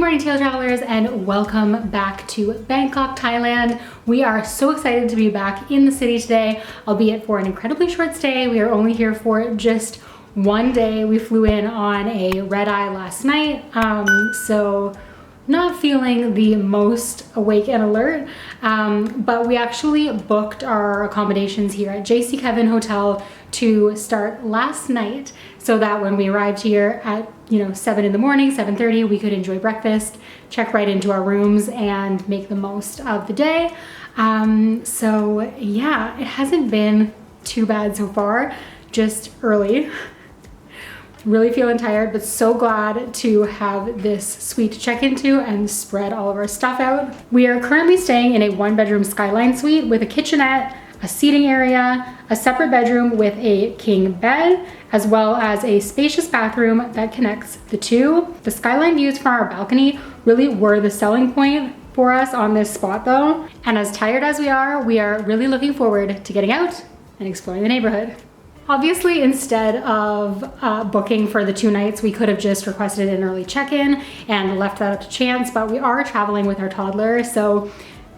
morning, Tail Travelers, and welcome back to Bangkok, Thailand. We are so excited to be back in the city today, albeit for an incredibly short stay. We are only here for just one day. We flew in on a red eye last night, so not feeling the most awake and alert, but we actually booked our accommodations here at JC Kevin Hotel to start last night so that when we arrived here at 7 in the morning, 7:30, we could enjoy breakfast, check right into our rooms and make the most of the day. So yeah, it hasn't been too bad so far, just early. Really feeling tired, but so glad to have this suite to check into and spread all of our stuff out. We are currently staying in a 1-bedroom Skyline suite with a kitchenette, a seating area, a separate bedroom with a king bed, as well as a spacious bathroom that connects the two. The Skyline views from our balcony really were the selling point for us on this spot though. And as tired as we are really looking forward to getting out and exploring the neighborhood. Obviously, instead of booking for the 2 nights, we could have just requested an early check-in and left that up to chance, but we are traveling with our toddler, so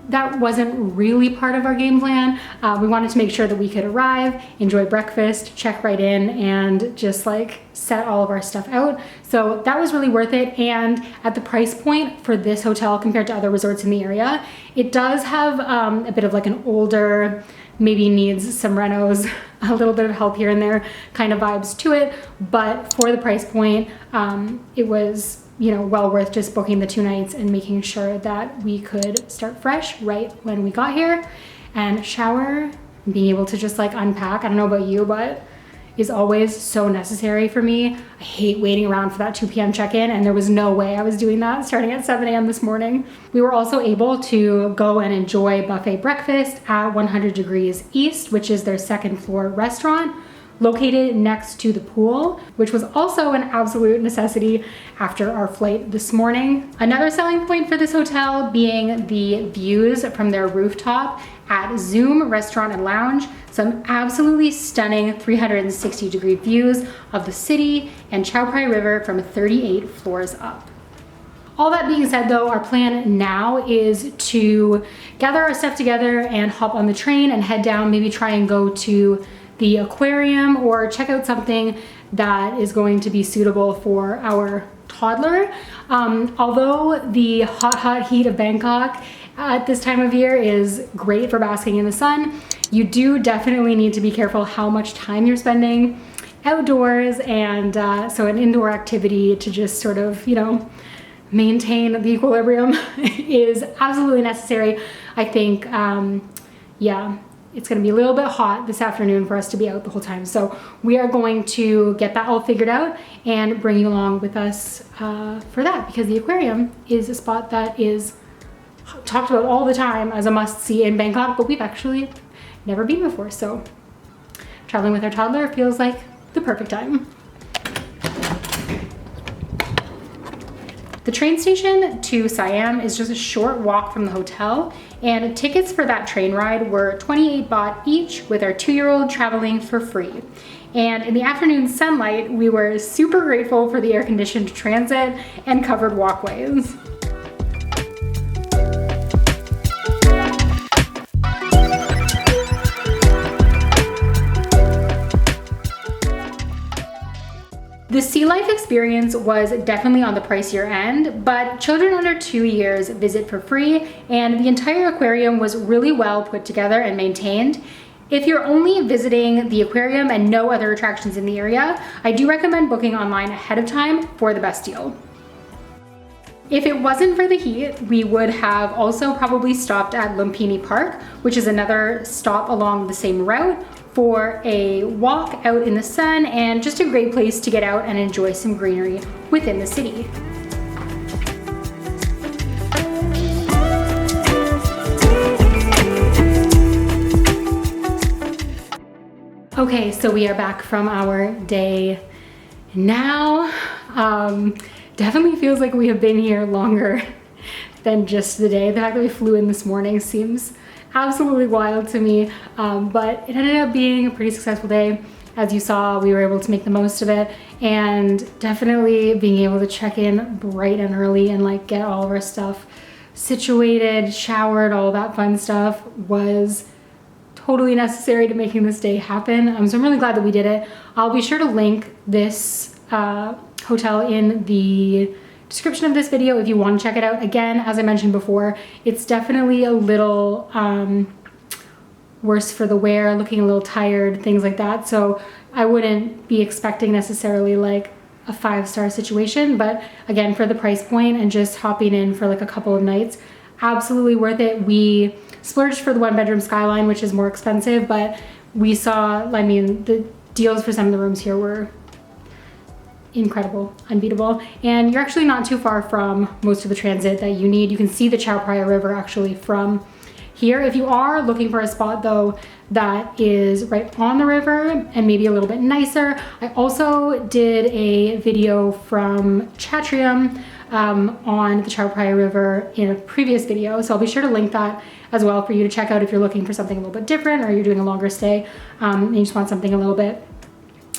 that wasn't really part of our game plan. We wanted to make sure that we could arrive, enjoy breakfast, check right in, and just like set all of our stuff out. So that was really worth it. And at the price point for this hotel compared to other resorts in the area, it does have a bit of like an older, maybe needs some renos, a little bit of help here and there kind of vibes to it. But for the price point, it was well worth just booking the 2 nights and making sure that we could start fresh right when we got here and shower, being able to just like unpack. I don't know about you, but is always so necessary for me. I hate waiting around for that 2 p.m. check-in, and there was no way I was doing that starting at 7 a.m. this morning. We were also able to go and enjoy buffet breakfast at 100 Degrees East, which is their 2nd floor restaurant, located next to the pool, which was also an absolute necessity after our flight this morning. Another selling point for this hotel being the views from their rooftop at Zoom Restaurant and Lounge. Some absolutely stunning 360-degree views of the city and Chao Phraya River from 38 floors up. All that being said though, our plan now is to gather our stuff together and hop on the train and head down, maybe try and go to the aquarium or check out something that is going to be suitable for our toddler. Although the hot heat of Bangkok at this time of year is great for basking in the sun, you do definitely need to be careful how much time you're spending outdoors, and so an indoor activity to just sort of, maintain the equilibrium is absolutely necessary. I think, it's gonna be a little bit hot this afternoon for us to be out the whole time. So we are going to get that all figured out and bring you along with us for that, because the aquarium is a spot that is talked about all the time as a must-see in Bangkok, but we've actually never been before. So traveling with our toddler feels like the perfect time. The train station to Siam is just a short walk from the hotel, and tickets for that train ride were 28 baht each, with our 2-year-old traveling for free. And in the afternoon sunlight, we were super grateful for the air-conditioned transit and covered walkways. The sea life experience was definitely on the pricier end, but children under 2 years visit for free, and the entire aquarium was really well put together and maintained. If you're only visiting the aquarium and no other attractions in the area, I do recommend booking online ahead of time for the best deal. If it wasn't for the heat, we would have also probably stopped at Lumpini Park, which is another stop along the same route, for a walk out in the sun and just a great place to get out and enjoy some greenery within the city. Okay, so we are back from our day now. Definitely feels like we have been here longer than just the day. The fact that we flew in this morning seems absolutely wild to me, but it ended up being a pretty successful day, as you saw, we were able to make the most of it, and definitely being able to check in bright and early and like get all of our stuff situated, showered, all that fun stuff was totally necessary to making this day happen. So I'm really glad that we did it. I'll be sure to link this hotel in the description of this video if you want to check it out. Again, as I mentioned before, it's definitely a little worse for the wear, looking a little tired, things like that. So I wouldn't be expecting necessarily like a 5-star situation, but again, for the price point and just hopping in for like a couple of nights, absolutely worth it. We splurged for the 1-bedroom Skyline, which is more expensive, but we saw, I mean, the deals for some of the rooms here were incredible, unbeatable. And you're actually not too far from most of the transit that you need. You can see the Chao Phraya River actually from here. If you are looking for a spot though that is right on the river and maybe a little bit nicer, I also did a video from Chatrium on the Chao Phraya River in a previous video, so I'll be sure to link that as well for you to check out if you're looking for something a little bit different, or you're doing a longer stay and you just want something a little bit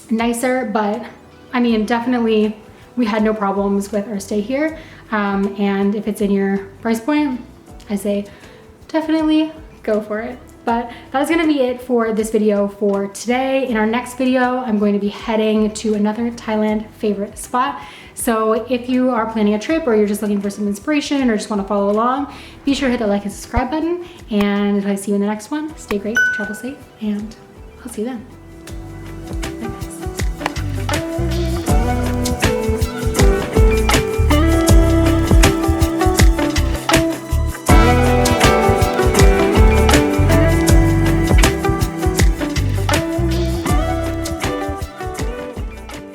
nicer. But I mean, definitely we had no problems with our stay here, and if it's in your price point, I say definitely go for it. But that is going to be it for this video for today. In our next video, I'm going to be heading to another Thailand favorite spot. So if you are planning a trip, or you're just looking for some inspiration, or just want to follow along, be sure to hit the like and subscribe button. And if I see you in the next one, stay great, travel safe, and I'll see you then.